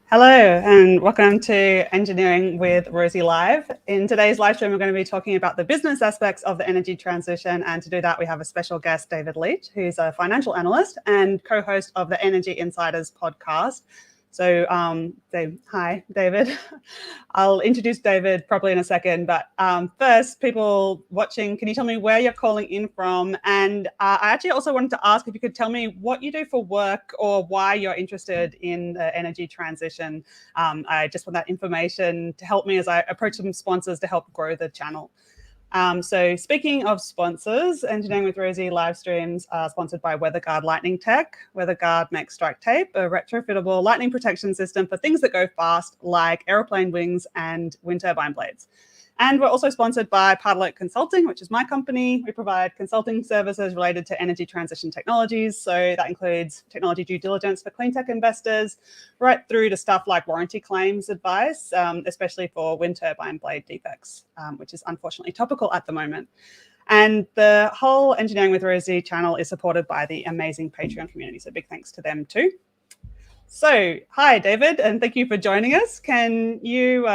Hello and welcome to Engineering with Rosie Live. In today's live stream, we're going to be talking about the business aspects of the energy transition. And to do that, we have a special guest, David Leitch, who's a financial analyst and co-host of the Energy Insiders podcast. So hi, David. I'll introduce David properly in a second, but first, people watching, can you tell me where you're calling in from? And I actually also wanted to ask if you could tell me what you do for work or why you're interested in the energy transition. I just want that information to help me as I approach some sponsors to help grow the channel. So speaking of sponsors, Engineering with Rosie live streams are sponsored by WeatherGuard Lightning Tech. WeatherGuard makes strike tape, a retrofittable lightning protection system for things that go fast, like aeroplane wings and wind turbine blades. And we're also sponsored by Partlet Consulting, which is my company. We provide consulting services related to energy transition technologies. So that includes technology due diligence for clean tech investors, right through to stuff like warranty claims advice, especially for wind turbine blade defects, which is unfortunately topical at the moment. And the whole Engineering with Rosie channel is supported by the amazing Patreon community. So big thanks to them too. So hi, David, and thank you for joining us. Can you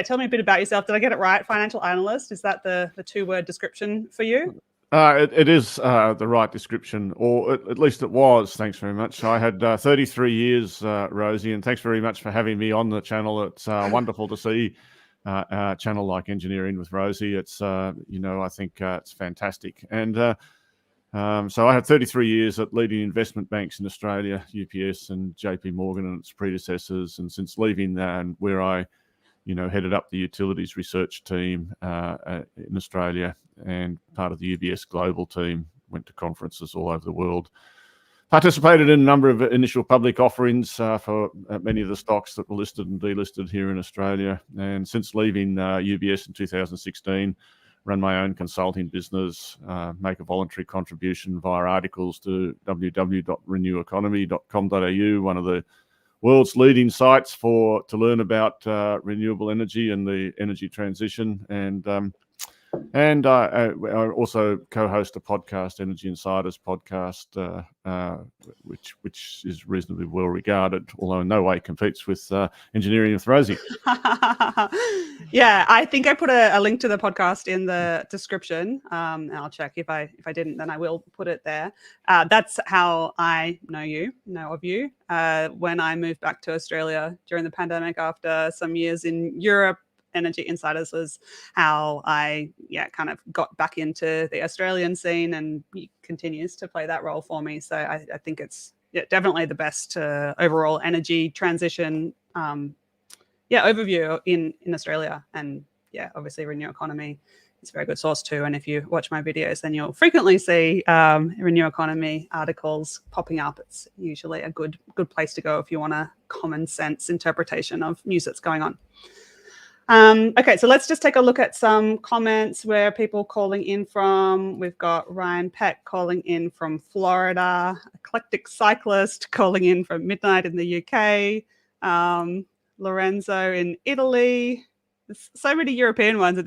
tell me a bit about yourself. Did I get it right? Financial analyst, is that the two-word description for you? It is the right description, or at least it was. Thanks very much. I had 33 years, Rosie, and thanks very much for having me on the channel. It's wonderful to see a channel like Engineering with Rosie. It's, I think it's fantastic. And so I had 33 years at leading investment banks in Australia, UPS and JP Morgan and its predecessors. And since leaving and where I headed up the utilities research team in Australia and part of the UBS global team, went to conferences all over the world, participated in a number of initial public offerings for many of the stocks that were listed and delisted here in Australia. And since leaving UBS in 2016, run my own consulting business, make a voluntary contribution via articles to www.reneweconomy.com.au, one of the world's leading sites to learn about renewable energy and the energy transition. And I also co-host a podcast, Energy Insiders podcast, which is reasonably well regarded, although in no way competes with Engineering with Rosie. Yeah, I think I put a link to the podcast in the description. And I'll check if I didn't, then I will put it there. That's how I know of you. When I moved back to Australia during the pandemic after some years in Europe, Energy Insiders was how I kind of got back into the Australian scene, and he continues to play that role for me. So I think it's definitely the best overall energy transition overview in Australia. And obviously Renew Economy is a very good source too. And if you watch my videos, then you'll frequently see Renew Economy articles popping up. It's usually a good place to go if you want a common sense interpretation of news that's going on. Okay, so let's just take a look at some comments where people calling in from. We've got Ryan Peck calling in from Florida, Eclectic Cyclist calling in from midnight in the UK, Lorenzo in Italy. There's so many European ones.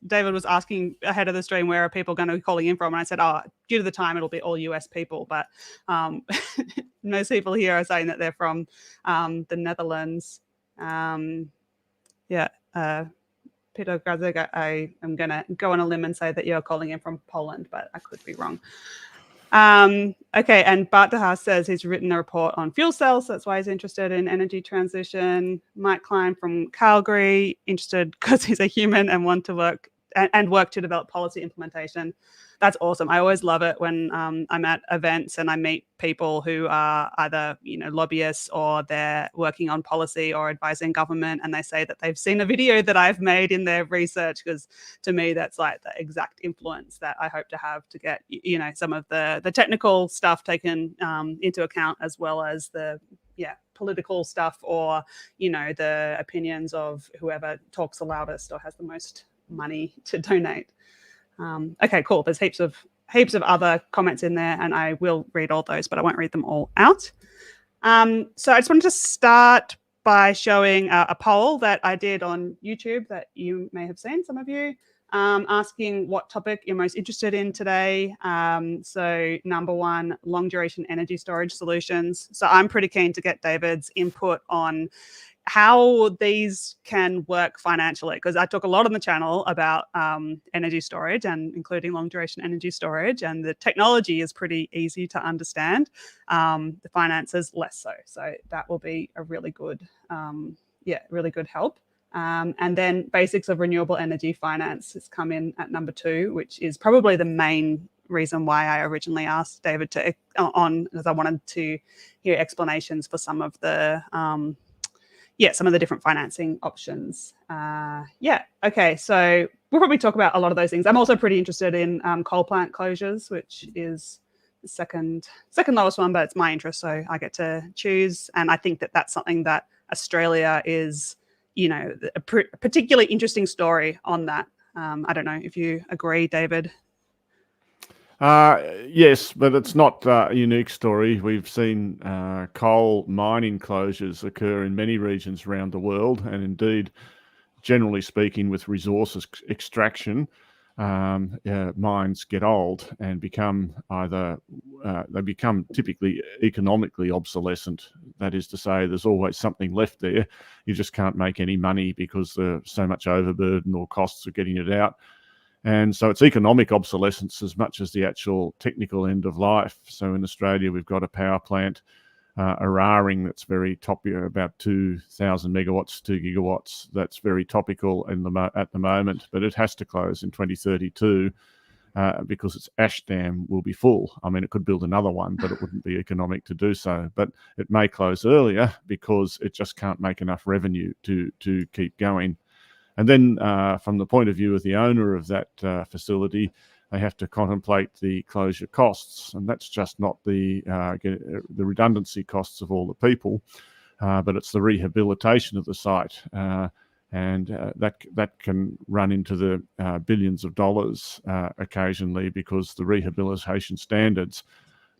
David was asking ahead of the stream, where are people going to be calling in from? And I said, due to the time, it'll be all US people. But most people here are saying that they're from the Netherlands. Peter Grazeg, I am going to go on a limb and say that you're calling in from Poland, but I could be wrong. Okay, and Bart de Haas says he's written a report on fuel cells. So that's why he's interested in energy transition. Mike Klein from Calgary, interested because he's a human and want to work to develop policy implementation. That's awesome. I always love it when I'm at events and I meet people who are either lobbyists or they're working on policy or advising government, and they say that they've seen a video that I've made in their research, because to me that's like the exact influence that I hope to have to get some of the technical stuff taken into account, as well as the political stuff or the opinions of whoever talks the loudest or has the most money to donate. Okay, cool. There's heaps of other comments in there, and I will read all those, but I won't read them all out. So I just wanted to start by showing a poll that I did on YouTube that you may have seen, some of you. asking what topic you're most interested in today. So number one, long duration energy storage solutions. So I'm pretty keen to get David's input on how these can work financially, because I talk a lot on the channel about energy storage and including long duration energy storage, and the technology is pretty easy to understand. The finances less so. So that will be a really good, really good help. And then basics of renewable energy finance has come in at number 2, which is probably the main reason why I originally asked David to because I wanted to hear explanations for some of the different financing options. Okay, so we'll probably talk about a lot of those things. I'm also pretty interested in coal plant closures, which is the second lowest one, but it's my interest, so I get to choose. And I think that that's something that Australia is, a particularly interesting story on that. I don't know if you agree, David. Yes, but it's not a unique story. We've seen coal mining closures occur in many regions around the world, and indeed, generally speaking, with resources extraction, mines get old and become typically economically obsolescent. That is to say, there's always something left there. You just can't make any money because there's so much overburden or costs of getting it out. And so it's economic obsolescence as much as the actual technical end of life. So in Australia, we've got a power plant, Eraring, that's very topical, about 2,000 megawatts, 2 gigawatts. That's very topical at the moment, but it has to close in 2032 because its ash dam will be full. I mean, it could build another one, but it wouldn't be economic to do so. But it may close earlier because it just can't make enough revenue to keep going. And then from the point of view of the owner of that facility, they have to contemplate the closure costs. And that's just not the redundancy costs of all the people, but it's the rehabilitation of the site. And that can run into the billions of dollars occasionally, because the rehabilitation standards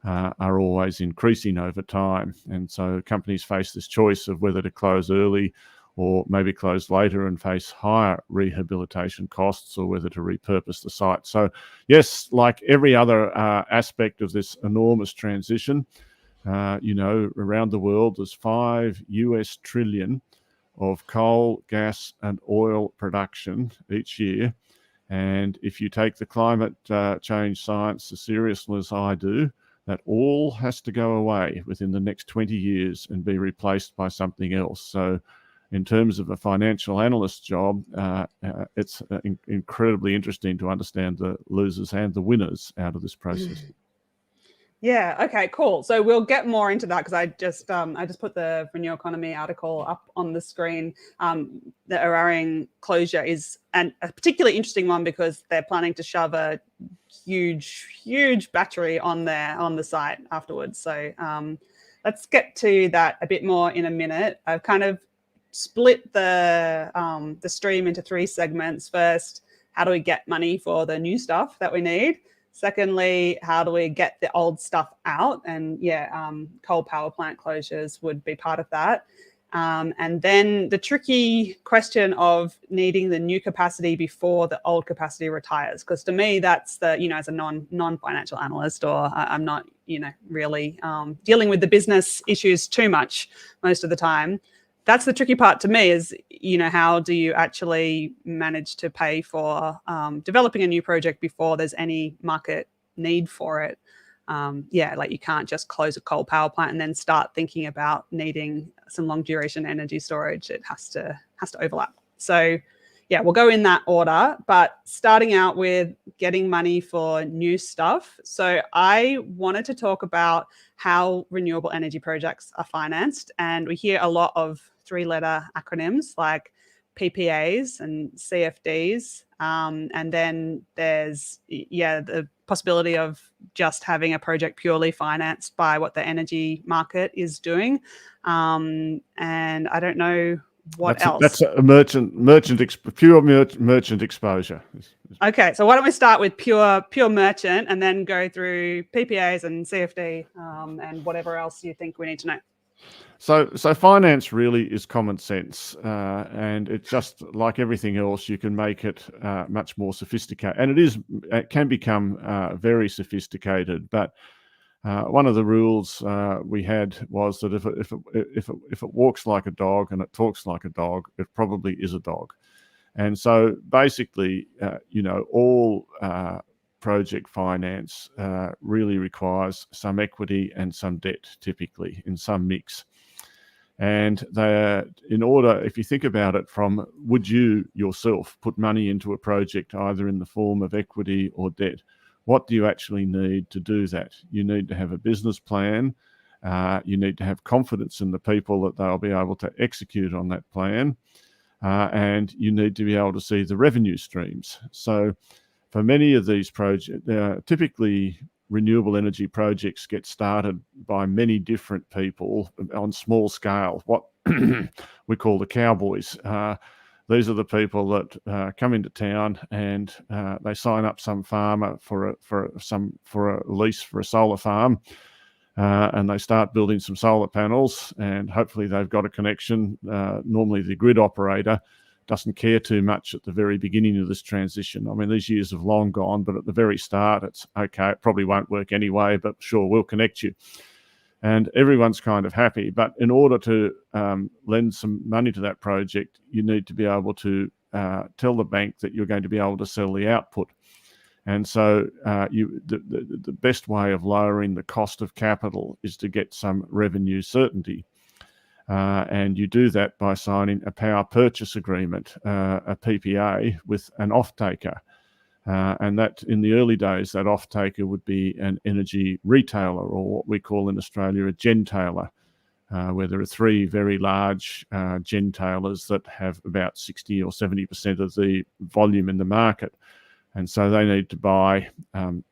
are always increasing over time. And so companies face this choice of whether to close early or maybe close later and face higher rehabilitation costs, or whether to repurpose the site. So yes, like every other aspect of this enormous transition, around the world, there's $5 trillion of coal, gas and oil production each year. And if you take the climate change science as seriously as I do, that all has to go away within the next 20 years and be replaced by something else. So in terms of a financial analyst job, it's incredibly interesting to understand the losers and the winners out of this process. Yeah. Okay. Cool. So we'll get more into that, because I just put the Renew Economy article up on the screen. The Eraring closure is a particularly interesting one because they're planning to shove a huge battery on the site afterwards. So let's get to that a bit more in a minute. I've kind of split the stream into 3 segments. First, how do we get money for the new stuff that we need? Secondly, how do we get the old stuff out? And coal power plant closures would be part of that. And then the tricky question of needing the new capacity before the old capacity retires. Because to me, that's as a non-financial analyst, or I'm not, really dealing with the business issues too much most of the time. That's the tricky part to me, is, how do you actually manage to pay for developing a new project before there's any market need for it? You can't just close a coal power plant and then start thinking about needing some long duration energy storage. It has to overlap. So we'll go in that order, but starting out with getting money for new stuff. So I wanted to talk about how renewable energy projects are financed. And we hear a lot of 3-letter acronyms like PPAs and CFDs. And then there's, the possibility of just having a project purely financed by what the energy market is doing. And I don't know what else. That's a pure merchant exposure. Okay, so why don't we start with pure merchant and then go through PPAs and CFD and whatever else you think we need to know. So finance really is common sense, and it's just like everything else. You can make it much more sophisticated, and it can become very sophisticated. But one of the rules we had was that if it walks like a dog and it talks like a dog, it probably is a dog. And so basically, all project finance really requires some equity and some debt, typically in some mix. And if you think about it would you yourself put money into a project either in the form of equity or debt? What do you actually need to do that? You need to have a business plan. You need to have confidence in the people that they'll be able to execute on that plan. And you need to be able to see the revenue streams. So for many of these projects, typically renewable energy projects get started by many different people on small scale, what we call the cowboys. These are the people that come into town and they sign up some farmer for a lease for a solar farm, and they start building some solar panels, and hopefully they've got a connection. Normally the grid operator doesn't care too much at the very beginning of this transition. I mean, these years have long gone, but at the very start, it's okay, it probably won't work anyway, but sure, we'll connect you. And everyone's kind of happy. But in order to lend some money to that project, you need to be able to tell the bank that you're going to be able to sell the output. And so the best way of lowering the cost of capital is to get some revenue certainty. And you do that by signing a power purchase agreement, a PPA, with an off-taker. And that in the early days, that off-taker would be an energy retailer, or what we call in Australia a gentailer, where there are three very large gentailers that have about 60 or 70% of the volume in the market. And so they need to buy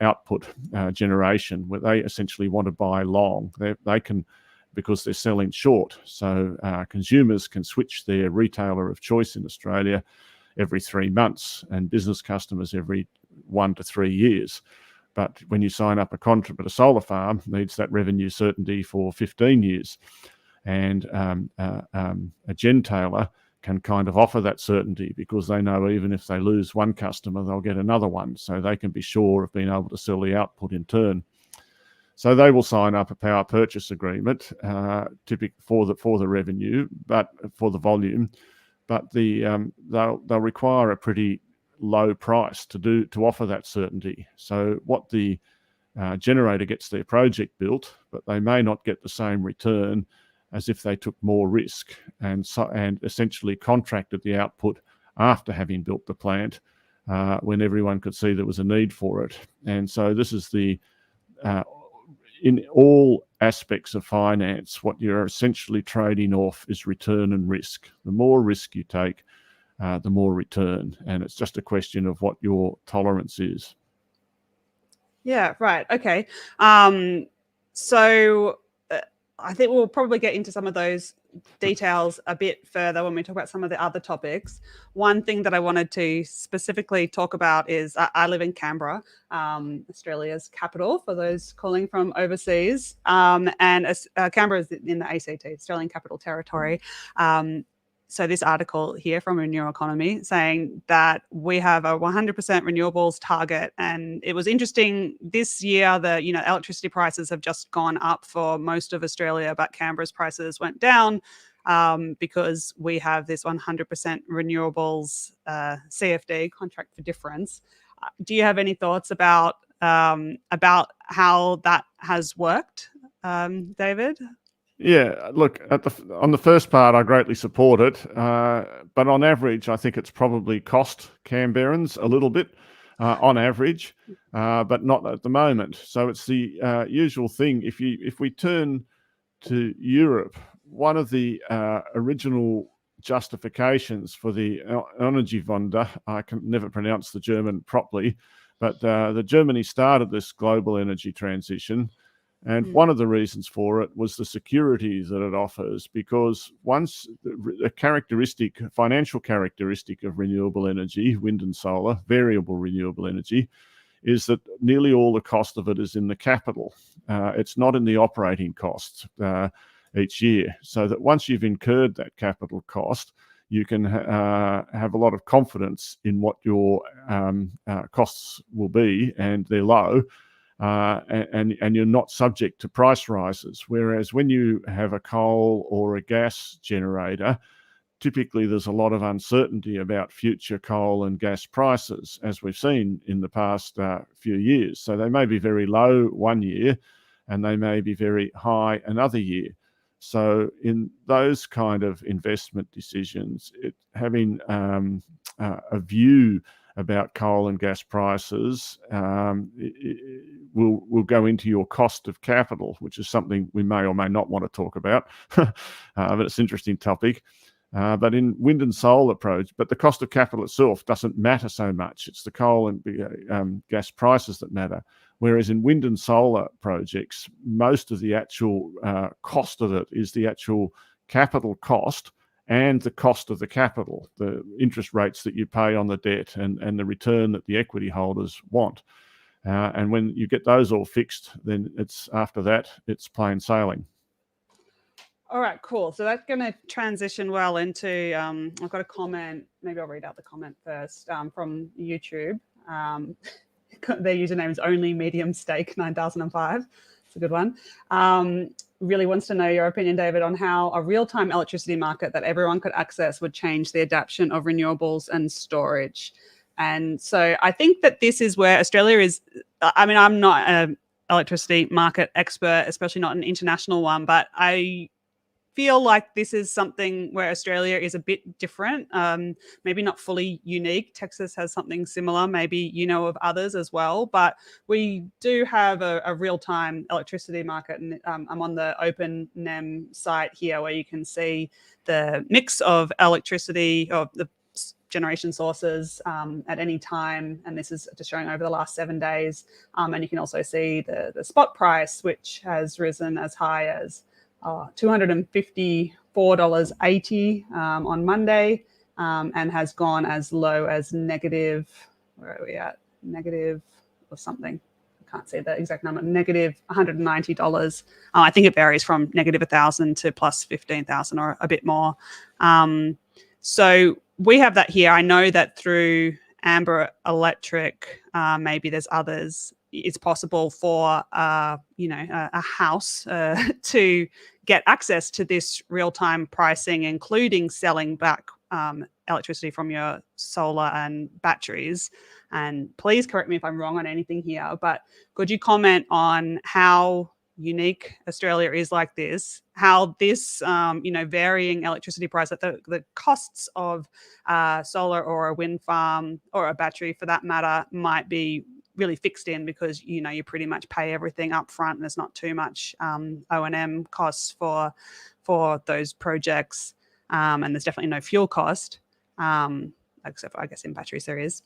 output generation, where they essentially want to buy long. They can, because they're selling short. So consumers can switch their retailer of choice in Australia every 3 months, and business customers every 1 to 3 years. But when you sign up a contract, but a solar farm needs that revenue certainty for 15 years. And a gentailer can kind of offer that certainty because they know even if they lose one customer, they'll get another one. So they can be sure of being able to sell the output in turn. So they will sign up a power purchase agreement, typically for the revenue, but for the volume. But they'll require a pretty low price to offer that certainty. So what the generator gets their project built, but they may not get the same return as if they took more risk and essentially contracted the output after having built the plant, when everyone could see there was a need for it. And so this is in all aspects of finance, what you're essentially trading off is return and risk. The more risk you take, the more return. And it's just a question of what your tolerance is. Yeah, right. Okay. So I think we'll probably get into some of those details a bit further when we talk about some of the other topics. One thing that I wanted to specifically talk about is I live in Canberra, Australia's capital for those calling from overseas. And Canberra is in the ACT, Australian Capital Territory. So this article here from Renewable Economy saying that we have a 100% renewables target. And it was interesting this year, electricity prices have just gone up for most of Australia, but Canberra's prices went down because we have this 100% renewables CFD, contract for difference. Do you have any thoughts about how that has worked, David? Yeah, look, on the first part, I greatly support it. But on average, I think it's probably cost Canberrans a little bit on average, but not at the moment. So it's the usual thing. If we turn to Europe, one of the original justifications for the Energiewende, I can never pronounce the German properly, but the Germany started this global energy transition. And one of the reasons for it was the security that it offers, because once a financial characteristic of renewable energy, wind and solar, variable renewable energy, is that nearly all the cost of it is in the capital. It's not in the operating costs. each year, so that once you've incurred that capital cost, you can have a lot of confidence in what your costs will be, and they're low, and you're not subject to price rises. Whereas when you have a coal or a gas generator, typically there's a lot of uncertainty about future coal and gas prices, as we've seen in the past few years. So they may be very low one year and they may be very high another year. So in those kind of investment decisions, having a view about coal and gas prices will go into your cost of capital, which is something we may or may not want to talk about, but it's an interesting topic. But in wind and solar but the cost of capital itself doesn't matter so much. It's the coal and gas prices that matter. Whereas in wind and solar projects, most of the actual cost of it is the actual capital cost and the cost of the capital, the interest rates that you pay on the debt and the return that the equity holders want. And when you get those all fixed, then after that, it's plain sailing. All right, cool. So that's going to transition well into, I've got a comment, maybe I'll read out the comment first, from YouTube. Their username is only medium stake 9005. It's a good one. Really wants to know your opinion, David, on how a real-time electricity market that everyone could access would change the adoption of renewables and storage. And so I think that this is where Australia is. I mean, I'm not an electricity market expert, especially not an international one, but I feel like this is something where Australia is a bit different, maybe not fully unique. Texas has something similar, maybe you know of others as well, but we do have a real-time electricity market. And I'm on the OpenNEM site here where you can see the mix of electricity, of the generation sources at any time. And this is just showing over the last 7 days. And you can also see the spot price, which has risen as high as $254.80 on Monday, and has gone as low as negative, where are we at? Negative or something. I can't see the exact number, negative $190. I think it varies from negative 1,000 to plus 15,000 or a bit more. So we have that here. I know that through Amber Electric, maybe there's others, it's possible for a house to get access to this real-time pricing, including selling back electricity from your solar and batteries. And please correct me if I'm wrong on anything here, but could you comment on how unique Australia is like this, how this varying electricity price, that the costs of solar or a wind farm or a battery for that matter might be really fixed in, because you pretty much pay everything up front and there's not too much O&M costs for those projects, and there's definitely no fuel cost, except for, I guess, in batteries there is.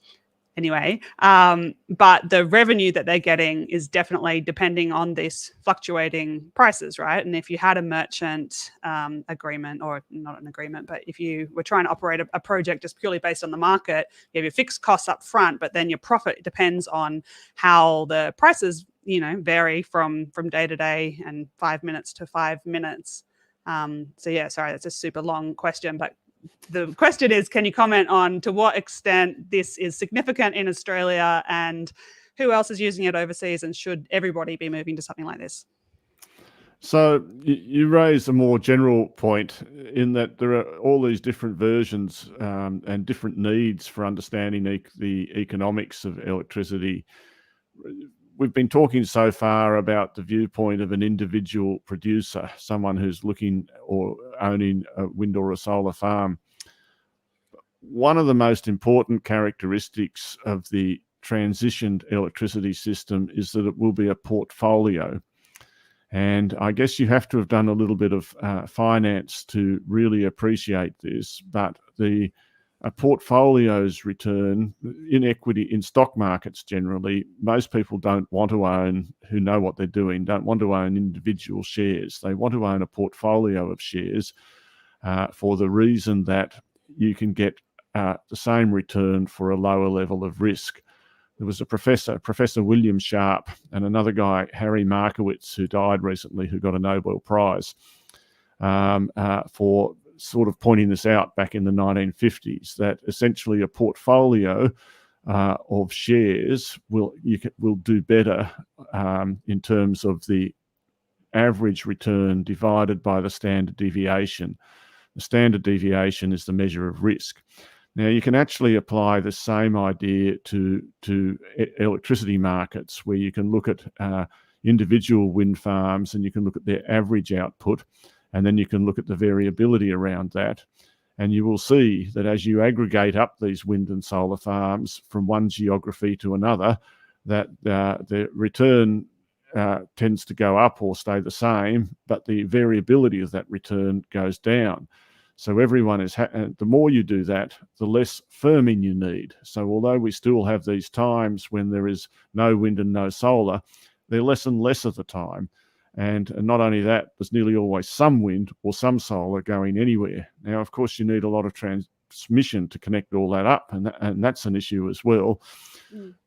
Anyway, but the revenue that they're getting is definitely depending on this fluctuating prices, right? And if you had a merchant agreement, or not an agreement, but if you were trying to operate a project just purely based on the market, you have your fixed costs up front, but then your profit depends on how the prices, vary from day to day and 5 minutes to 5 minutes. So yeah, sorry, that's a super long question, but the question is, can you comment on to what extent this is significant in Australia and who else is using it overseas, and should everybody be moving to something like this? So you raise a more general point in that there are all these different versions and different needs for understanding the economics of electricity. We've been talking so far about the viewpoint of an individual producer, someone who's looking or owning a wind or a solar farm. One of the most important characteristics of the transitioned electricity system is that it will be a portfolio. And I guess you have to have done a little bit of finance to really appreciate this, but a portfolio's return in equity, in stock markets generally, most people don't want to own, who know what they're doing, don't want to own individual shares. They want to own a portfolio of shares for the reason that you can get the same return for a lower level of risk. There was a Professor William Sharp, and another guy, Harry Markowitz, who died recently, who got a Nobel Prize. for sort of pointing this out back in the 1950s, that essentially a portfolio of shares will do better in terms of the average return divided by the standard deviation. The standard deviation is the measure of risk. Now, you can actually apply the same idea to electricity markets, where you can look at individual wind farms and you can look at their average output, and then you can look at the variability around that. And you will see that as you aggregate up these wind and solar farms from one geography to another, that the return tends to go up or stay the same, but the variability of that return goes down. So everyone is, the more you do that, the less firming you need. So although we still have these times when there is no wind and no solar, they're less and less of the time. And not only that, there's nearly always some wind or some solar going anywhere. Now, of course, you need a lot of transmission to connect all that up, and that's an issue as well.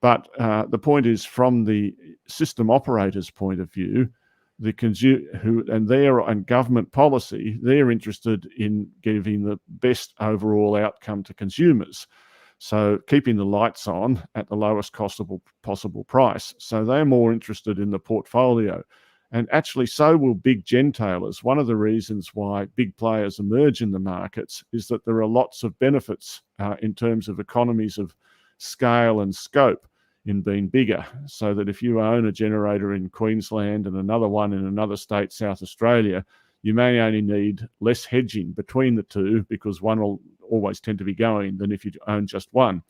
But the point is, from the system operator's point of view, and government policy, they're interested in giving the best overall outcome to consumers. So keeping the lights on at the lowest possible price. So they're more interested in the portfolio. And actually, so will big gentailers. One of the reasons why big players emerge in the markets is that there are lots of benefits in terms of economies of scale and scope in being bigger. So that if you own a generator in Queensland and another one in another state, South Australia, you may only need less hedging between the two, because one will always tend to be going than if you own just one.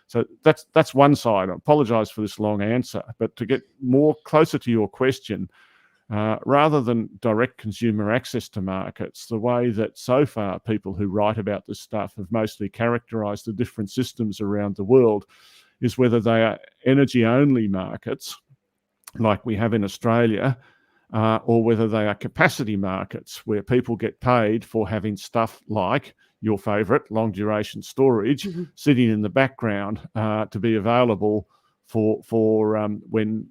So that's one side. I apologise for this long answer, but to get more closer to your question, rather than direct consumer access to markets, the way that so far people who write about this stuff have mostly characterised the different systems around the world is whether they are energy-only markets, like we have in Australia, or whether they are capacity markets, where people get paid for having stuff like your favourite long-duration storage sitting in the background to be available for when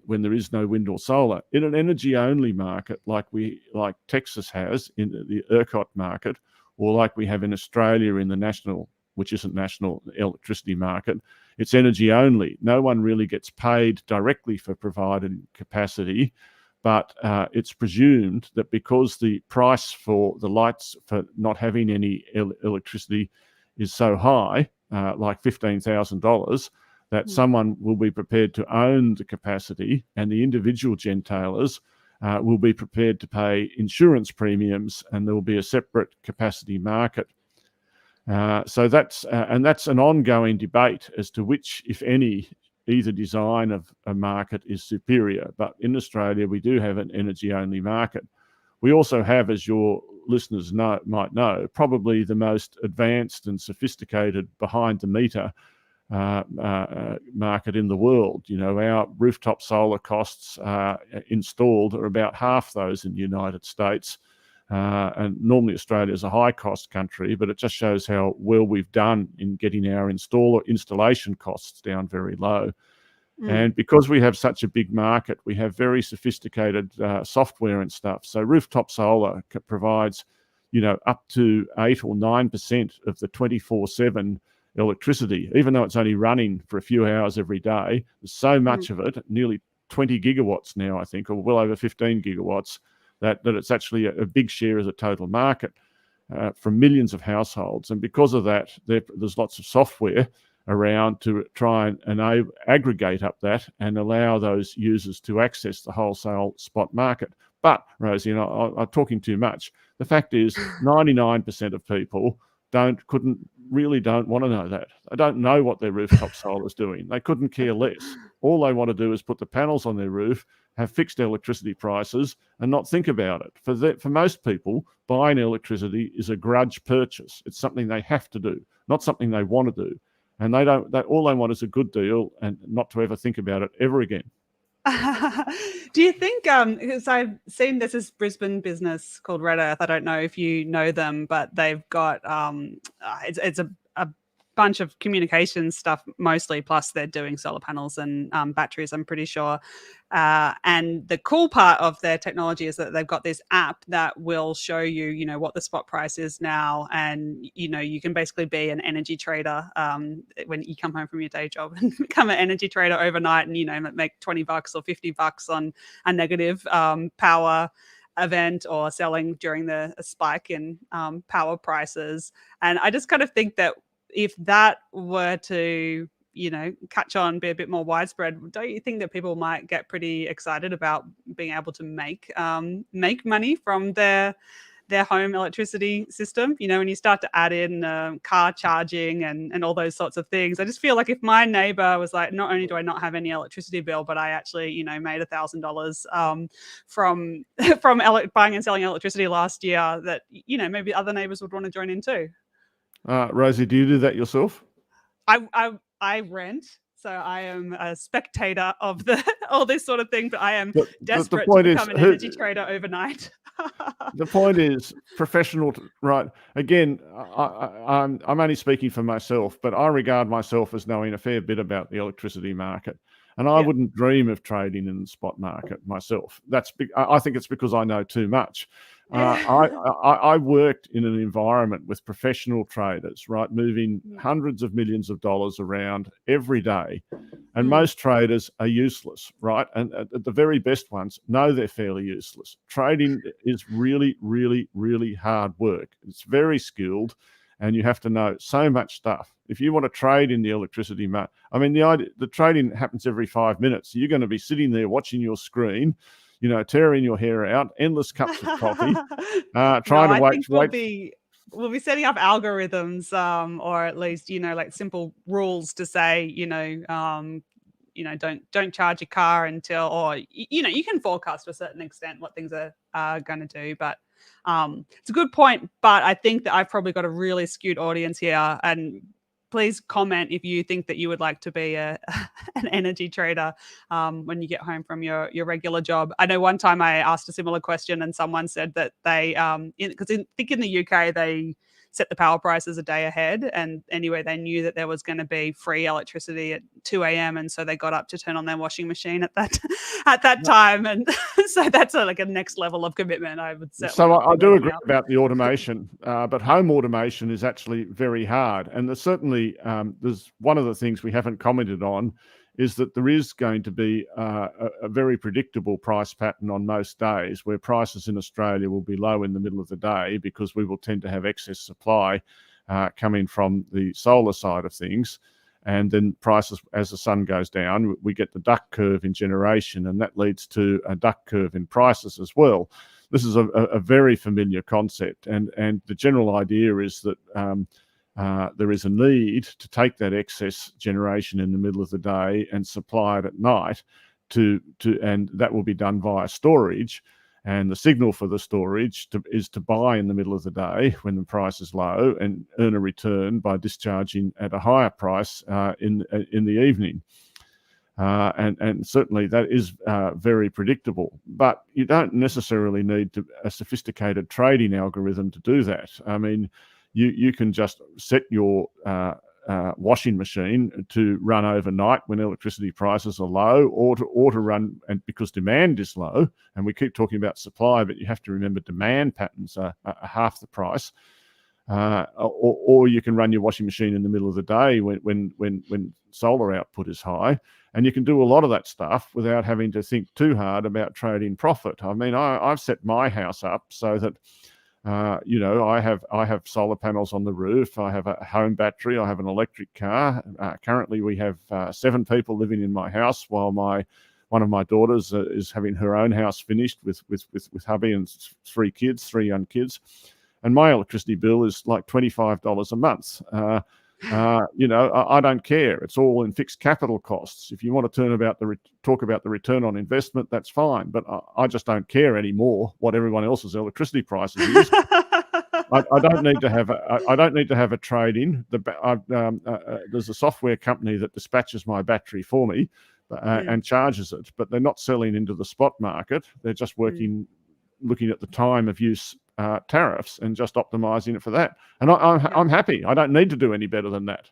there is no wind or solar. In an energy-only market like Texas has in the ERCOT market, or like we have in Australia in the national, which isn't national, electricity market, it's energy only. No one really gets paid directly for providing capacity, but it's presumed that because the price for the lights for not having any electricity is so high, like $15,000, that someone will be prepared to own the capacity, and the individual gentailers will be prepared to pay insurance premiums, and there will be a separate capacity market. So that's an ongoing debate as to which, if any, either design of a market is superior. But in Australia, we do have an energy-only market. We also have, as your listeners might know, probably the most advanced and sophisticated behind-the-meter market in the world. You know, our rooftop solar costs installed are about half those in the United States. And normally Australia is a high-cost country, but it just shows how well we've done in getting our installation costs down very low. And because we have such a big market, we have very sophisticated software and stuff. So rooftop solar provides, up to 8 or 9% of the 24/7 electricity, even though it's only running for a few hours every day. There's so much of it, nearly 20 gigawatts now, I think, or well over 15 gigawatts, that it's actually a big share of the total market from millions of households. And because of that, there's lots of software around to try and aggregate up that and allow those users to access the wholesale spot market. But, Rosie, I'm talking too much. The fact is 99% of people don't want to know that. They don't know what their rooftop solar is doing. They couldn't care less. All they want to do is put the panels on their roof, have fixed electricity prices, and not think about it. For most people, buying electricity is a grudge purchase. It's something they have to do, not something they want to do. And all they want is a good deal and not to ever think about it ever again. Do you think, because I've seen this Brisbane business called Red Earth, I don't know if you know them, but they've got, it's a bunch of communications stuff mostly, plus they're doing solar panels and batteries, I'm pretty sure. And the cool part of their technology is that they've got this app that will show you, you know, what the spot price is now. And, you know, you can basically be an energy trader when you come home from your day job and become an energy trader overnight and, you know, make $20 or $50 on a negative power event or selling during a spike in power prices. And I just kind of think that if that were to, you know, catch on, be a bit more widespread, don't you think that people might get pretty excited about being able to make money from their home electricity system? You know, when you start to add in car charging and all those sorts of things, I just feel like if my neighbor was like, not only do I not have any electricity bill, but I actually, you know, made $1,000 from buying and selling electricity last year, that, you know, maybe other neighbors would want to join in too. Rosie, do you do that yourself? I rent, so I am a spectator of all this sort of thing, but I am desperate to become an energy trader overnight. The point is professional, right? Again, I'm only speaking for myself, but I regard myself as knowing a fair bit about the electricity market, and I wouldn't dream of trading in the spot market myself. I think it's because I know too much. I worked in an environment with professional traders, right, moving hundreds of millions of dollars around every day, and most traders are useless, right? And the very best ones know they're fairly useless. Trading is really, really, really hard work. It's very skilled, and you have to know so much stuff. If you want to trade in the electricity market, I mean, the trading happens every 5 minutes. You're going to be sitting there watching your screen, you know, tearing your hair out, endless cups of coffee, trying to wait. We'll be setting up algorithms, or at least, you know, like simple rules to say, you know, don't charge your car until, or, you know, you can forecast to a certain extent what things are going to do. But it's a good point. But I think that I've probably got a really skewed audience here, and please comment if you think that you would like to be an energy trader when you get home from your regular job. I know one time I asked a similar question and someone said that they, because I think in the UK, they set the power prices a day ahead. And anyway, they knew that there was going to be free electricity at 2 a.m. And so they got up to turn on their washing machine at that time. And so that's like a next level of commitment, I would say. So I do agree about the automation, but home automation is actually very hard. And there's certainly, there's one of the things we haven't commented on is that there is going to be a very predictable price pattern on most days, where prices in Australia will be low in the middle of the day because we will tend to have excess supply coming from the solar side of things. And then prices, as the sun goes down, we get the duck curve in generation, and that leads to a duck curve in prices as well. This is a very familiar concept, and the general idea is that there is a need to take that excess generation in the middle of the day and supply it at night, and that will be done via storage. And the signal for the storage is to buy in the middle of the day when the price is low and earn a return by discharging at a higher price in the evening. And certainly that is very predictable. But you don't necessarily need a sophisticated trading algorithm to do that. I mean, you can just set your washing machine to run overnight when electricity prices are low, or to run, and because demand is low, and we keep talking about supply, but you have to remember demand patterns are half the price. Or you can run your washing machine in the middle of the day when solar output is high, and you can do a lot of that stuff without having to think too hard about trading profit. I mean, I've set my house up so that I have solar panels on the roof. I have a home battery. I have an electric car. Currently, we have 7 people living in my house, while one of my daughters is having her own house finished with hubby and 3 young kids. And my electricity bill is like $25 a month. I don't care. It's all in fixed capital costs. If you want to talk about the return on investment, that's fine. But I just don't care anymore what everyone else's electricity prices is. I don't need to have a trade-in. There's a software company that dispatches my battery for me and charges it, but they're not selling into the spot market. They're just looking at the time of use tariffs and just optimizing it for that. And I'm happy. I don't need to do any better than that.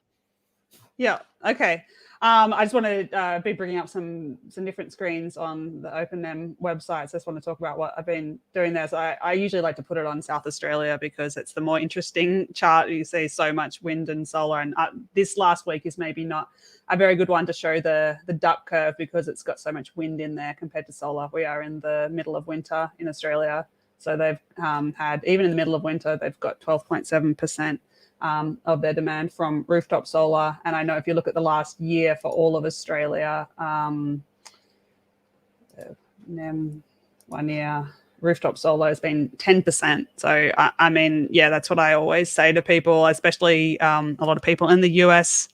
Yeah. Okay. I just want to be bringing up some different screens on the OpenM website. So I just want to talk about what I've been doing there. So I usually like to put it on South Australia because it's the more interesting chart. You see so much wind and solar, and this last week is maybe not a very good one to show the duck curve because it's got so much wind in there compared to solar. We are in the middle of winter in Australia, so they've had, even in the middle of winter, they've got 12.7%. Of their demand from rooftop solar. And I know if you look at the last year for all of Australia, 1 year, rooftop solar has been 10%. So, I mean, yeah, that's what I always say to people, especially a lot of people in the US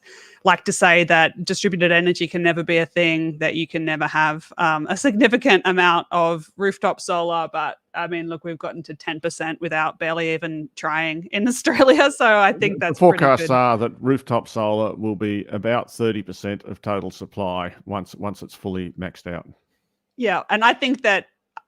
like to say that distributed energy can never be a thing, that you can never have a significant amount of rooftop solar. But I mean, look, we've gotten to 10% without barely even trying in Australia. So I think that's the forecasts pretty good. are that rooftop solar will be about 30% of total supply once it's fully maxed out. Yeah, and I think that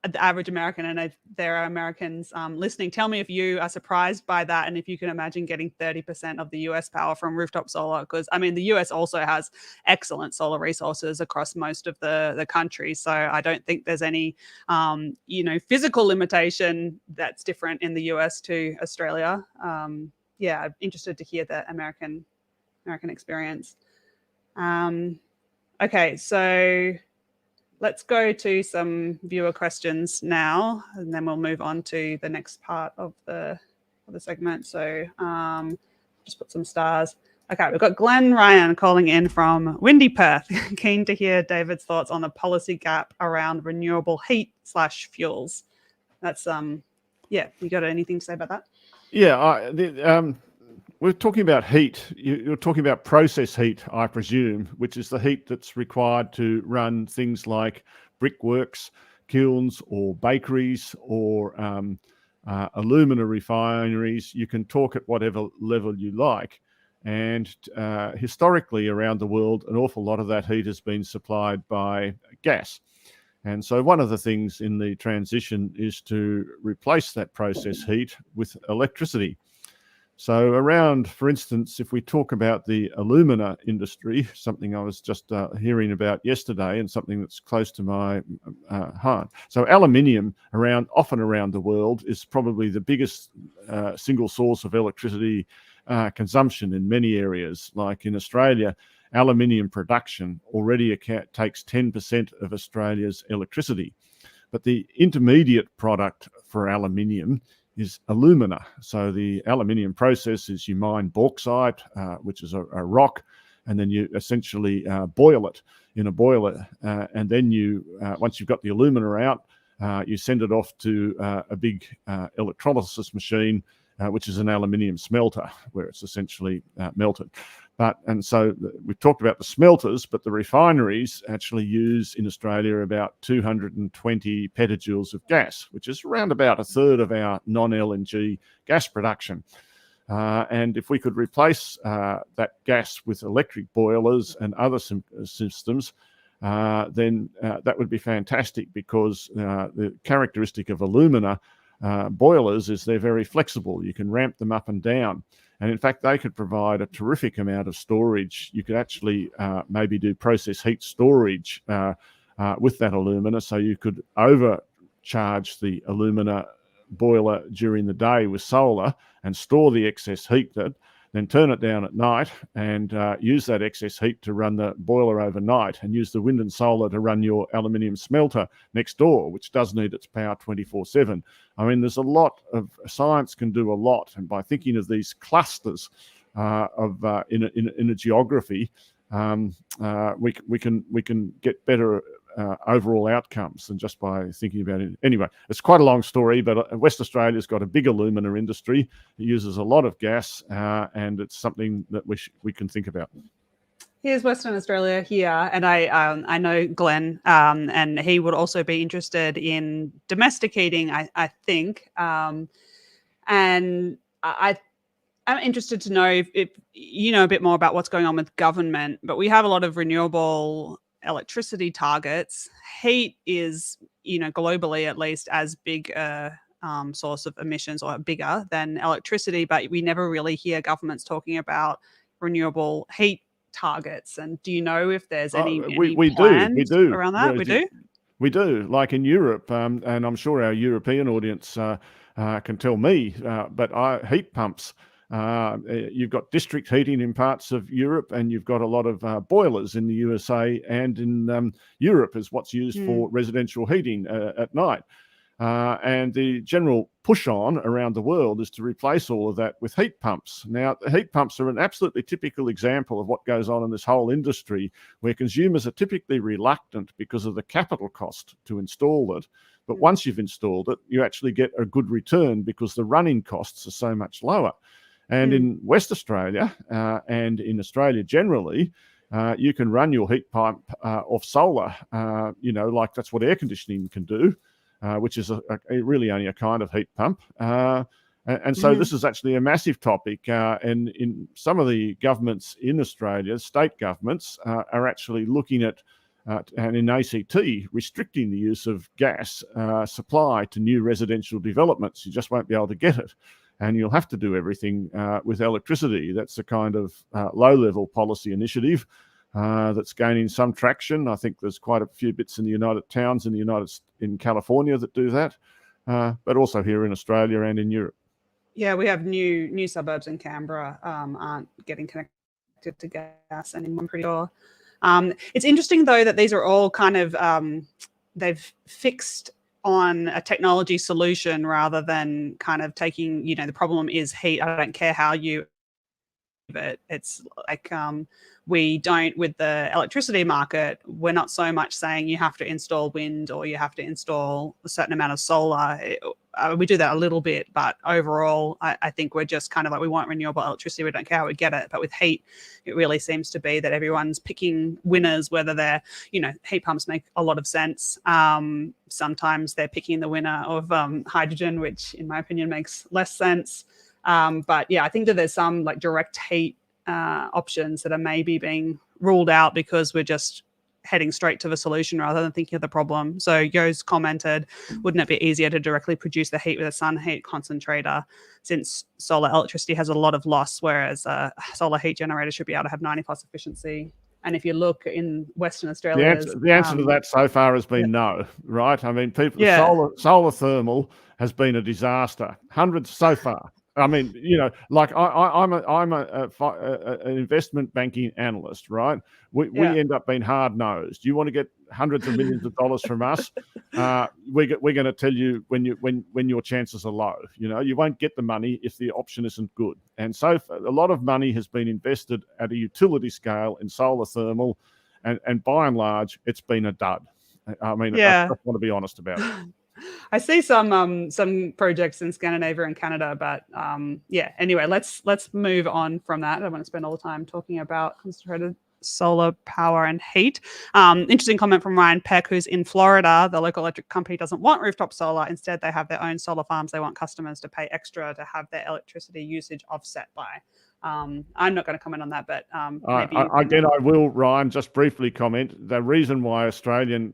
the average American, and if there are Americans listening, tell me if you are surprised by that and if you can imagine getting 30% of the US power from rooftop solar. Because, I mean, the US also has excellent solar resources across most of the country. So I don't think there's any, physical limitation that's different in the US to Australia. Yeah, I'm interested to hear the American experience. Okay, so let's go to some viewer questions now, and then we'll move on to the next part of the segment. So just put some stars. Okay, we've got Glenn Ryan calling in from windy Perth. Keen to hear David's thoughts on the policy gap around renewable heat/fuels. That's, yeah, you got anything to say about that? Yeah, we're talking about heat. You're talking about process heat, I presume, which is the heat that's required to run things like brickworks, kilns, or bakeries, or alumina refineries. You can talk at whatever level you like. And historically around the world, an awful lot of that heat has been supplied by gas. And so one of the things in the transition is to replace that process heat with electricity. So around, for instance, if we talk about the alumina industry, something I was just hearing about yesterday and something that's close to my heart. So aluminium often around the world is probably the biggest single source of electricity consumption in many areas. Like in Australia, aluminium production already takes 10% of Australia's electricity. But the intermediate product for aluminium is alumina. So the aluminium process is you mine bauxite, which is a rock, and then you essentially boil it in a boiler. And then once you've got the alumina out, you send it off to a big electrolysis machine, which is an aluminium smelter, where it's essentially melted. And so we've talked about the smelters, but the refineries actually use in Australia about 220 petajoules of gas, which is around about a third of our non-LNG gas production. And if we could replace that gas with electric boilers and other systems, then that would be fantastic, because the characteristic of alumina boilers is they're very flexible. You can ramp them up and down. And in fact, they could provide a terrific amount of storage. You could actually maybe do process heat storage with that alumina. So you could overcharge the alumina boiler during the day with solar and store the excess heat, then turn it down at night and use that excess heat to run the boiler overnight, and use the wind and solar to run your aluminium smelter next door, which does need its power 24/7. I mean, there's a lot of science can do a lot, and by thinking of these clusters in a geography, we can get better overall outcomes than just by thinking about it. Anyway, it's quite a long story, but West Australia's got a big alumina industry. It uses a lot of gas, and it's something that we can think about. Here's Western Australia here, and I know Glenn, and he would also be interested in domesticating, I think, and I'm interested to know if you know a bit more about what's going on with government. But we have a lot of renewable electricity targets. Heat is, globally at least, as big a source of emissions, or bigger than electricity, but we never really hear governments talking about renewable heat targets? And do you know if there's any we plans do around that? We do? We do, like in Europe, and I'm sure our European audience can tell me, but heat pumps, you've got district heating in parts of Europe, and you've got a lot of boilers in the USA and in Europe is what's used for residential heating at night. And the general push on around the world is to replace all of that with heat pumps. Now, the heat pumps are an absolutely typical example of what goes on in this whole industry, where consumers are typically reluctant because of the capital cost to install it. But once you've installed it, you actually get a good return because the running costs are so much lower. And in West Australia and in Australia generally, you can run your heat pump off solar, like that's what air conditioning can do. Which is really only a kind of heat pump. And so this is actually a massive topic. And in some of the governments in Australia, state governments are actually looking at, and in ACT, restricting the use of gas supply to new residential developments. You just won't be able to get it. And you'll have to do everything with electricity. That's a kind of low-level policy initiative. That's gaining some traction. I think there's quite a few bits in the United Towns in California that do that, but also here in Australia and in Europe. Yeah, we have new suburbs in Canberra aren't getting connected to gas anymore, I'm pretty sure. It's interesting though that these are all kind of they've fixed on a technology solution rather than kind of taking, the problem is heat. I don't care how you, but it's like we don't, with the electricity market, we're not so much saying you have to install wind or you have to install a certain amount of solar. We do that a little bit, but overall, I think we're just kind of like, we want renewable electricity. We don't care how we get it. But with heat, it really seems to be that everyone's picking winners, whether they're, heat pumps make a lot of sense. Sometimes they're picking the winner of hydrogen, which in my opinion makes less sense. But yeah, I think that there's some like direct heat options that are maybe being ruled out because we're just heading straight to the solution rather than thinking of the problem. So Yo's commented, wouldn't it be easier to directly produce the heat with a sun heat concentrator, since solar electricity has a lot of loss, whereas a solar heat generator should be able to have 90+ efficiency? And if you look in Western Australia, the answer to that so far has been no, right? I mean, solar thermal has been a disaster. Hundreds so far. I mean, like I'm an investment banking analyst, right? We end up being hard nosed. You want to get hundreds of millions of dollars from us? We're going to tell you when your chances are low. You won't get the money if the option isn't good. And so a lot of money has been invested at a utility scale in solar thermal, and by and large, it's been a dud. I mean, I just want to be honest about it. I see some projects in Scandinavia and Canada, but anyway, let's move on from that. I don't want to spend all the time talking about concentrated solar power and heat. Interesting comment from Ryan Peck, who's in Florida. The local electric company doesn't want rooftop solar. Instead, they have their own solar farms. They want customers to pay extra to have their electricity usage offset by. I'm not going to comment on that, but maybe I will, Ryan, just briefly comment. The reason why Australian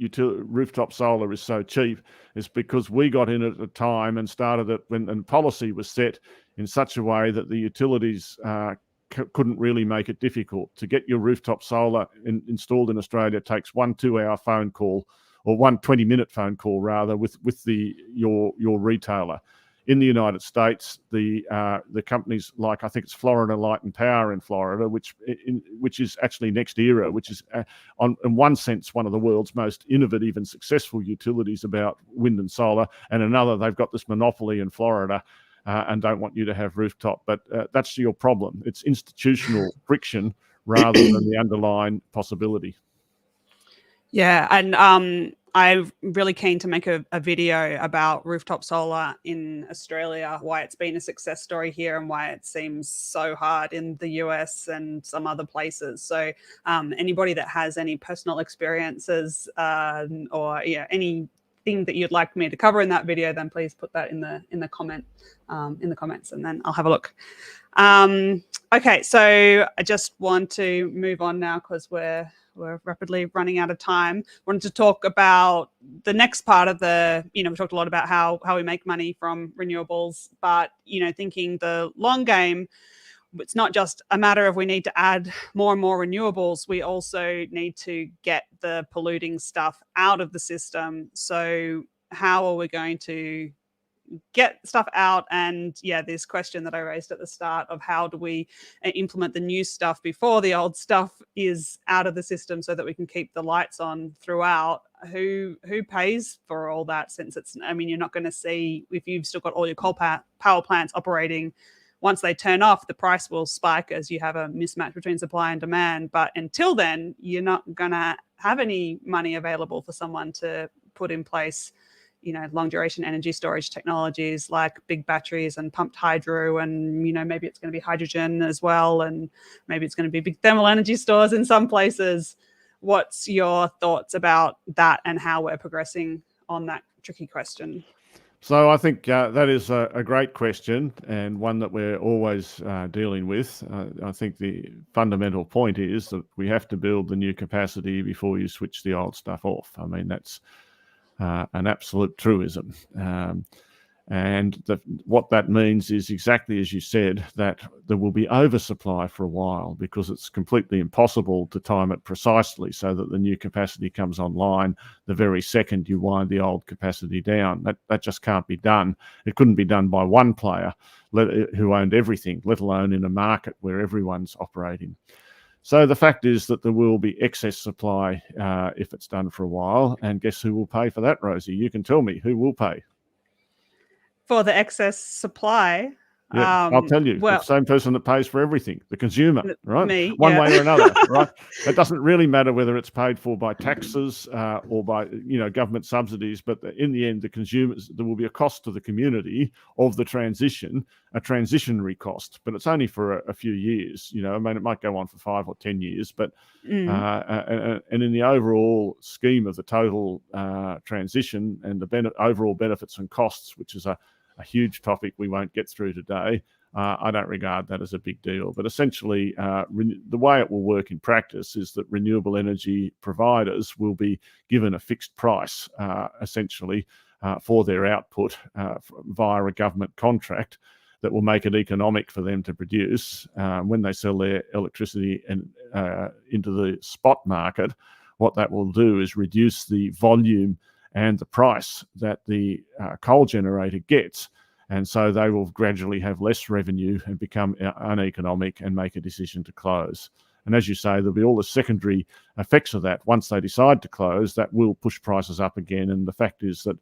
rooftop solar is so cheap is because we got in at a time and started it when policy was set in such a way that the utilities couldn't really make it difficult. To get your rooftop solar installed in Australia takes 1 2-hour phone call, or 1 20-minute phone call rather, with your retailer. In the United States, the companies like, I think it's Florida Light and Power in Florida, which is actually NextEra, which is in one sense one of the world's most innovative and successful utilities about wind and solar, and another, they've got this monopoly in Florida and don't want you to have rooftop. But that's your problem. It's institutional friction rather than the underlying possibility. Yeah, and I'm really keen to make a video about rooftop solar in Australia, why it's been a success story here and why it seems so hard in the US and some other places. So anybody that has any personal experiences or anything that you'd like me to cover in that video, then please put that in the comments, and then I'll have a look. Okay, so I just want to move on now because we're rapidly running out of time. Wanted to talk about the next part of we talked a lot about how we make money from renewables, but, thinking the long game, it's not just a matter of we need to add more and more renewables. We also need to get the polluting stuff out of the system. So how are we going to get stuff out? And this question that I raised at the start of how do we implement the new stuff before the old stuff is out of the system so that we can keep the lights on throughout. Who pays for all that, since you're not going to see, if you've still got all your coal power plants operating, once they turn off, the price will spike as you have a mismatch between supply and demand. But until then, you're not going to have any money available for someone to put in place long duration energy storage technologies like big batteries and pumped hydro, and maybe it's going to be hydrogen as well, and maybe it's going to be big thermal energy stores in some places. What's your thoughts about that and how we're progressing on that tricky question? So I think that is a great question, and one that we're always dealing with. I think the fundamental point is that we have to build the new capacity before you switch the old stuff off. I mean, that's an absolute truism. And what that means is exactly as you said, that there will be oversupply for a while, because it's completely impossible to time it precisely so that the new capacity comes online the very second you wind the old capacity down. That just can't be done. It couldn't be done by one player who owned everything, let alone in a market where everyone's operating. So the fact is that there will be excess supply if it's done for a while. And guess who will pay for that, Rosie? You can tell me who will pay. For the excess supply? Yeah, I'll tell you. The same person that pays for everything, the consumer, right? Me, one way or another, right? It doesn't really matter whether it's paid for by taxes or by government subsidies, but in the end, the consumers, there will be a cost to the community of the transition, a transitionary cost, but it's only for a few years. I mean, it might go on for 5 or 10 years, but and in the overall scheme of the total transition and the overall benefits and costs, which is a huge topic we won't get through today, I don't regard that as a big deal. But essentially, the way it will work in practice is that renewable energy providers will be given a fixed price, essentially, for their output via a government contract that will make it economic for them to produce. When they sell their electricity into the spot market, what that will do is reduce the volume and the price that the coal generator gets. And so they will gradually have less revenue and become uneconomic and make a decision to close. And as you say, there'll be all the secondary effects of that. Once they decide to close, that will push prices up again. And the fact is that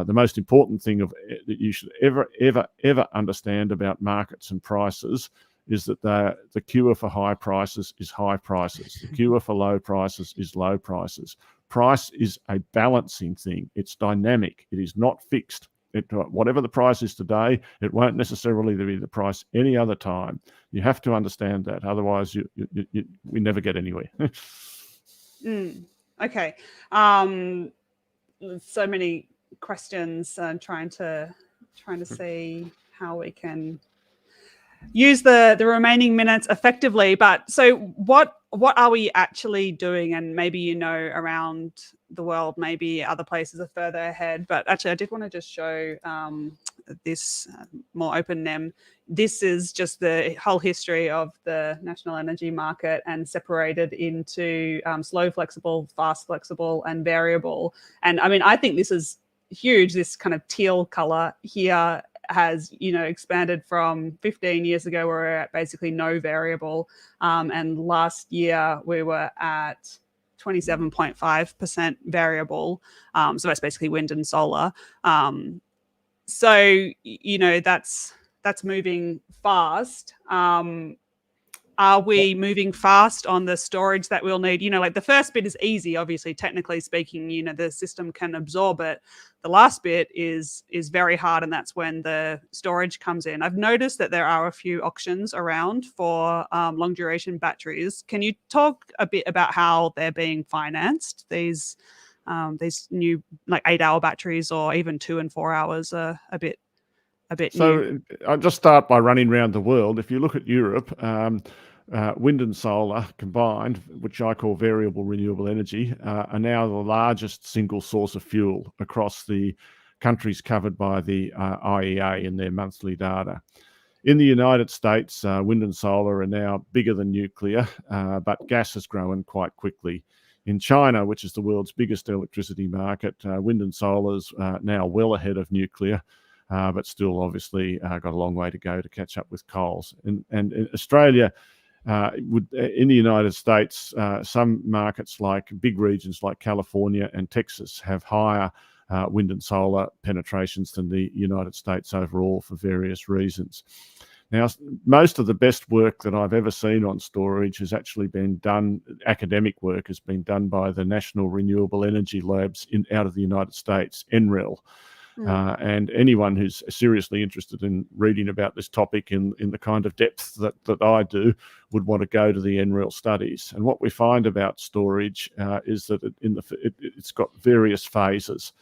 the most important thing that you should ever understand about markets and prices is that the cure for high prices is high prices. The cure for low prices is low prices. Price is a balancing thing. It's dynamic. It is not fixed. Whatever the price is today, it won't necessarily be the price any other time. You have to understand that. Otherwise, we never get anywhere. Okay. So many questions. Trying to see how we can use the remaining minutes effectively. But so what are we actually doing? And maybe around the world, maybe other places are further ahead. But actually, I did want to just show this more open NEM. This is just the whole history of the national energy market and separated into slow flexible, fast flexible, and variable. And I mean, I think this is huge. This kind of teal color here has expanded from 15 years ago where we were at basically no variable, and last year we were at 27.5% variable, so that's basically wind and solar. So that's moving fast. Are we moving fast on the storage that we'll need? Like the first bit is easy, obviously, technically speaking, the system can absorb it. The last bit is very hard, and that's when the storage comes in. I've noticed that there are a few auctions around for long duration batteries. Can you talk a bit about how they're being financed? These new 8-hour batteries, or even 2 and 4 hours, are a bit So new. I'll just start by running around the world. If you look at Europe, wind and solar combined, which I call variable renewable energy, are now the largest single source of fuel across the countries covered by the IEA in their monthly data. In the United States, wind and solar are now bigger than nuclear, but gas has grown quite quickly. In China, which is the world's biggest electricity market, wind and solar is now well ahead of nuclear, but still obviously got a long way to go to catch up with coals. And in Australia, in the United States, some markets like big regions like California and Texas have higher wind and solar penetrations than the United States overall for various reasons. Now, most of the best work that I've ever seen on storage has actually been done, academic work has been done by the National Renewable Energy Labs out of the United States, NREL. And anyone who's seriously interested in reading about this topic in the kind of depth that I do would want to go to the NREL studies. And what we find about storage is that it's got various phases.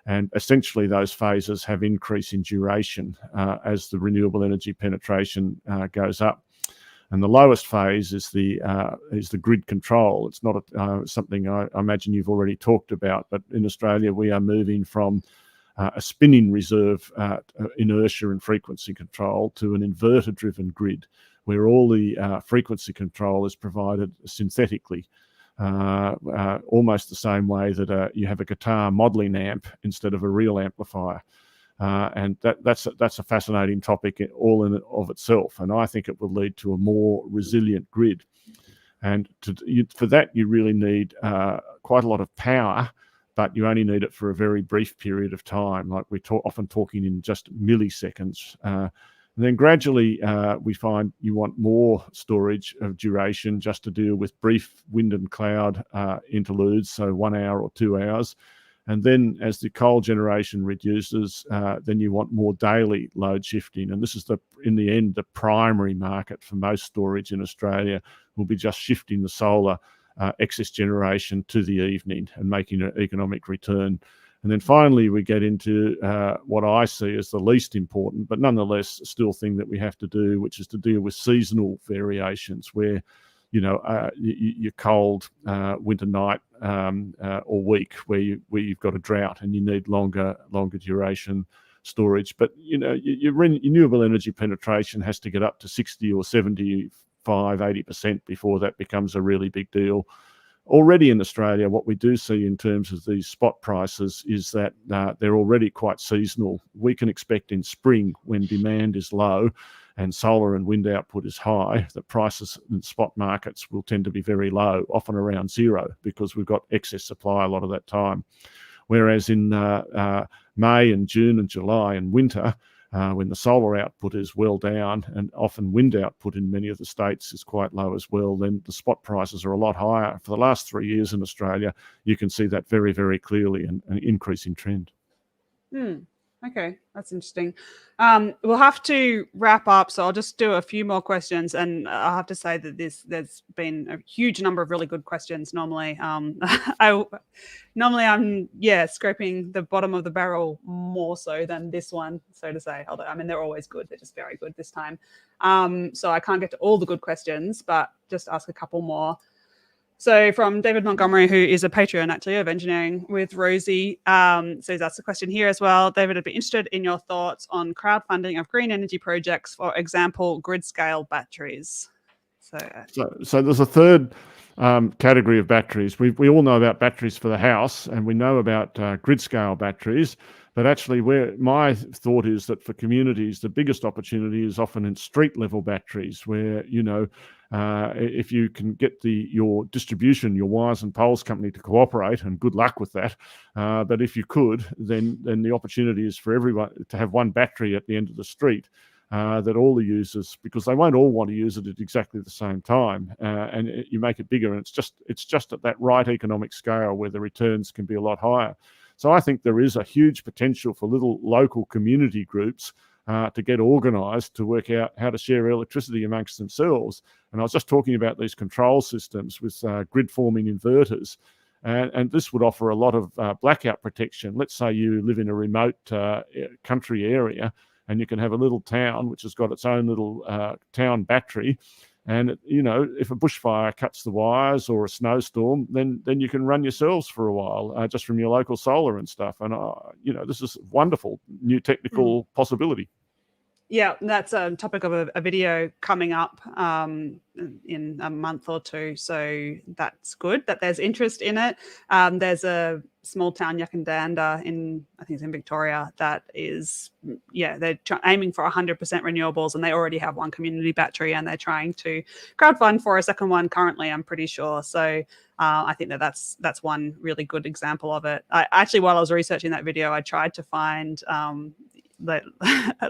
And essentially those phases have increase in duration as the renewable energy penetration goes up. And the lowest phase is the grid control. It's not something I imagine you've already talked about, but in Australia we are moving from a spinning reserve inertia and frequency control to an inverter-driven grid, where all the frequency control is provided synthetically. Almost the same way that you have a guitar modelling amp instead of a real amplifier. And that's a fascinating topic all in of itself. And I think it will lead to a more resilient grid. And for that, you really need quite a lot of power, but you only need it for a very brief period of time. Like we're often talking in just milliseconds. And then gradually we find you want more storage of duration just to deal with brief wind and cloud interludes, so 1 hour or 2 hours. And then as the coal generation reduces, then you want more daily load shifting. And this is in the end, the primary market for most storage in Australia will be just shifting the solar excess generation to the evening and making an economic return. And then finally, we get into what I see as the least important, but nonetheless still thing that we have to do, which is to deal with seasonal variations where, you're cold winter night or week where you've got a drought and you need longer duration storage. But, your renewable energy penetration has to get up to 60 or 75, 80% before that becomes a really big deal. Already in Australia, what we do see in terms of these spot prices is that they're already quite seasonal. We can expect in spring, when demand is low and solar and wind output is high, the prices in spot markets will tend to be very low, often around zero, because we've got excess supply a lot of that time. Whereas in May and June and July and winter, when the solar output is well down and often wind output in many of the states is quite low as well, then the spot prices are a lot higher. For the last 3 years in Australia, you can see that very, very clearly, an increasing trend. Okay, that's interesting. We'll have to wrap up, so I'll just do a few more questions. And I have to say that there's been a huge number of really good questions. Normally, I'm scraping the bottom of the barrel more so than this one, so to say. Although they're always good, they're just very good this time. So I can't get to all the good questions, but just ask a couple more. So from David Montgomery, who is a Patreon actually of Engineering with Rosie. So he's asked a question here as well. David, I'd be interested in your thoughts on crowdfunding of green energy projects, for example, grid scale batteries. So there's a third category of batteries. We all know about batteries for the house, and we know about grid scale batteries. But actually, my thought is that for communities, the biggest opportunity is often in street level batteries, where if you can get your distribution, your wires and poles company to cooperate, and good luck with that. But if you could, then the opportunity is for everyone to have one battery at the end of the street that all the users, because they won't all want to use it at exactly the same time, and you make it bigger, and it's just at that right economic scale where the returns can be a lot higher. So I think there is a huge potential for little local community groups to get organised to work out how to share electricity amongst themselves. And I was just talking about these control systems with grid-forming inverters. And this would offer a lot of blackout protection. Let's say you live in a remote country area and you can have a little town which has got its own little town battery. And, if a bushfire cuts the wires or a snowstorm, then you can run yourselves for a while just from your local solar and stuff. And, this is wonderful new technical possibility. Yeah, that's a topic of a video coming up in a month or two. So that's good that there's interest in it. There's a small town, Yakandanda, I think it's in Victoria, that is, they're aiming for 100% renewables, and they already have one community battery, and they're trying to crowdfund for a second one currently, I'm pretty sure. So I think that's one really good example of it. Actually, while I was researching that video, I tried to find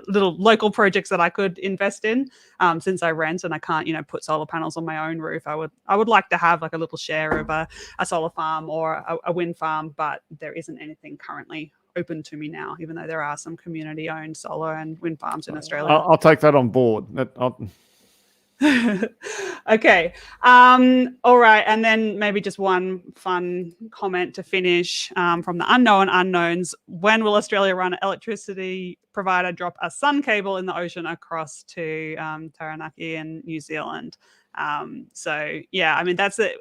little local projects that I could invest in, since I rent and I can't, put solar panels on my own roof. I would like to have like a little share of a solar farm or a wind farm, but there isn't anything currently open to me now, even though there are some community-owned solar and wind farms in Australia. I'll take that on board. Okay. All right. And then maybe just one fun comment to finish from the unknown unknowns. When will Australia run an electricity provider drop a sun cable in the ocean across to Taranaki in New Zealand? So yeah, I mean, that's it.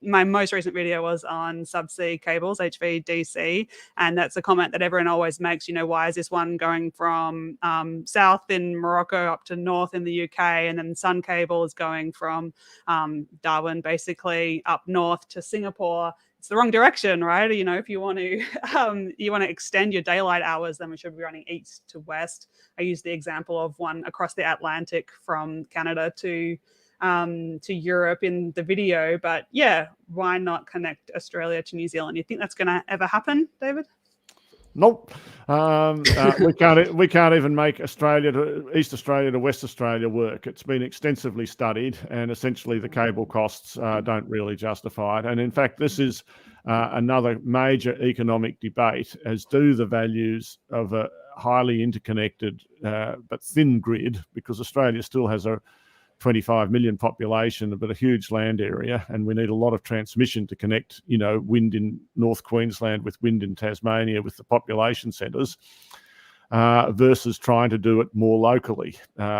My most recent video was on Subsea cables, HVDC, and that's a comment that everyone always makes. Why is this one going from south in Morocco up to north in the UK, and then sun cable is going from Darwin basically up north to Singapore? It's the wrong direction, right? If you want to extend your daylight hours, then we should be running east to west. I use the example of one across the Atlantic from Canada to Europe in the video, but yeah, why not connect Australia to New Zealand? You think that's going to ever happen, David? Nope. We can't even make East Australia to West Australia work. It's been extensively studied, and essentially the cable costs don't really justify it. And in fact, this is another major economic debate, as do the values of a highly interconnected but thin grid, because Australia still has a 25 million population, but a huge land area, and we need a lot of transmission to connect, wind in North Queensland with wind in Tasmania with the population centres, versus trying to do it more locally.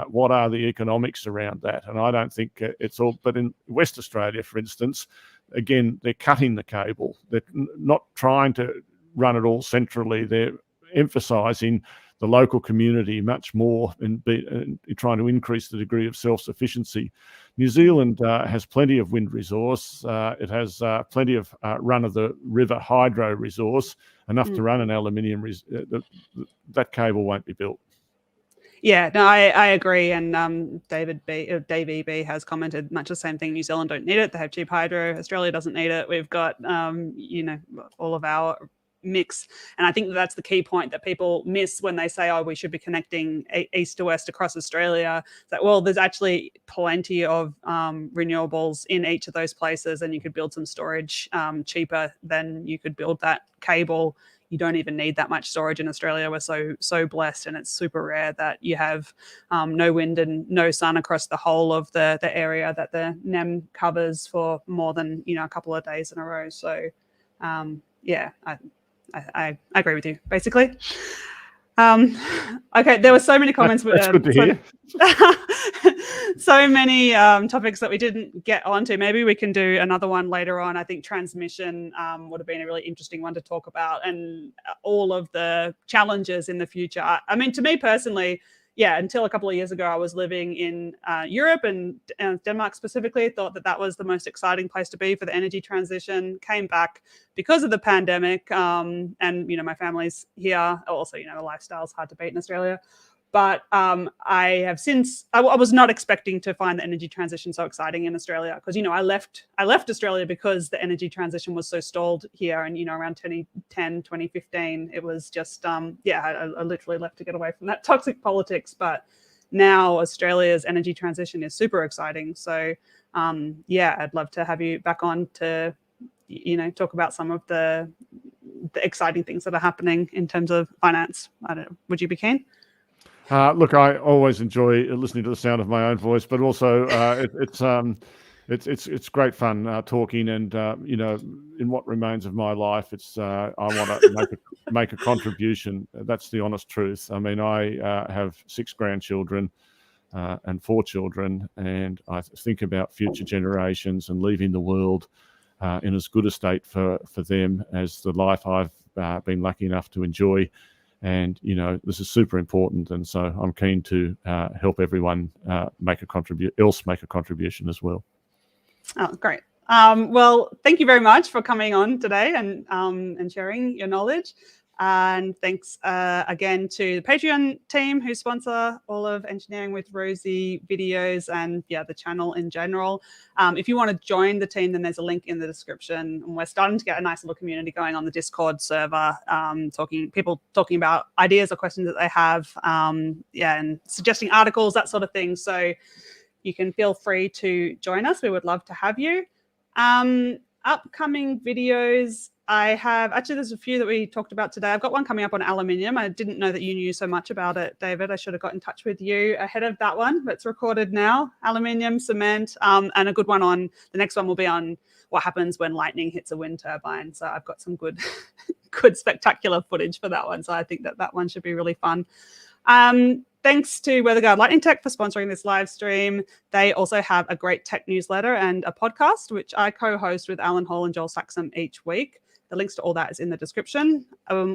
What are the economics around that? And I don't think it's all, but in West Australia, for instance, again, they're cutting the cable. They're not trying to run it all centrally. They're emphasising the local community much more and trying to increase the degree of self-sufficiency. New Zealand has plenty of wind resource. It has plenty of run-of-the-river hydro resource, enough to run an aluminium. That cable won't be built. Yeah, no, I agree. And Dave EB has commented much the same thing. New Zealand don't need it. They have cheap hydro. Australia doesn't need it. We've got, all of our mix. And I think that's the key point that people miss when they say, we should be connecting east to west across Australia. That, well, there's actually plenty of renewables in each of those places, and you could build some storage cheaper than you could build that cable. You don't even need that much storage in Australia. We're so blessed, and it's super rare that you have no wind and no sun across the whole of the area that the NEM covers for more than a couple of days in a row. So yeah, I agree with you, basically. Okay, there were so many comments. That's good to hear. So many topics that we didn't get onto. Maybe we can do another one later on. I think transmission would have been a really interesting one to talk about, and all of the challenges in the future. I mean, to me personally, until a couple of years ago, I was living in Europe and Denmark specifically, thought that was the most exciting place to be for the energy transition. Came back because of the pandemic, and my family's here. Also, the lifestyle's hard to beat in Australia. But I have since, I was not expecting to find the energy transition so exciting in Australia, because, I left Australia because the energy transition was so stalled here. And, around 2010, 2015, it was just, I literally left to get away from that toxic politics. But now Australia's energy transition is super exciting. So, I'd love to have you back on to, talk about some of the exciting things that are happening in terms of finance. Would you be keen? Look, I always enjoy listening to the sound of my own voice, but also it's great fun talking. And in what remains of my life, I want to make a contribution. That's the honest truth. I mean, I have 6 grandchildren and 4 children, and I think about future generations and leaving the world in as good a state for them as the life I've been lucky enough to enjoy. And, this is super important. And so I'm keen to help everyone make a contribution as well. Oh, great. Well, thank you very much for coming on today and sharing your knowledge. And thanks again to the Patreon team who sponsor all of Engineering with Rosie videos and the channel in general. If you want to join the team, then there's a link in the description. And we're starting to get a nice little community going on the Discord server, people talking about ideas or questions that they have, and suggesting articles, that sort of thing. So you can feel free to join us. We would love to have you. Upcoming videos, there's a few that we talked about today. I've got one coming up on aluminium. I didn't know that you knew so much about it, David. I should have got in touch with you ahead of that one, but it's recorded now. Aluminium, cement, and a good one the next one will be on what happens when lightning hits a wind turbine. So I've got some good spectacular footage for that one. So I think that one should be really fun. Thanks to WeatherGuard Lightning Tech for sponsoring this live stream. They also have a great tech newsletter and a podcast, which I co-host with Alan Hall and Joel Saxham each week. The links to all that is in the description.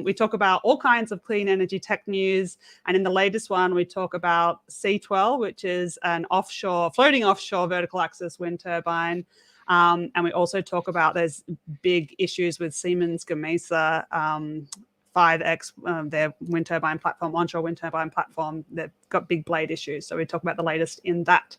We talk about all kinds of clean energy tech news. And in the latest one, we talk about C12, which is an floating offshore vertical axis wind turbine. And we also talk about there's big issues with Siemens Gamesa 5X, their wind turbine platform, onshore wind turbine platform. They've got big blade issues. So we talk about the latest in that.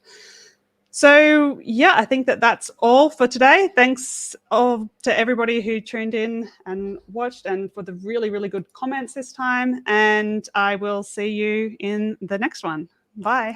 So I think that's all for today. Thanks to everybody who tuned in and watched, and for the really, really good comments this time. And I will see you in the next one. Bye.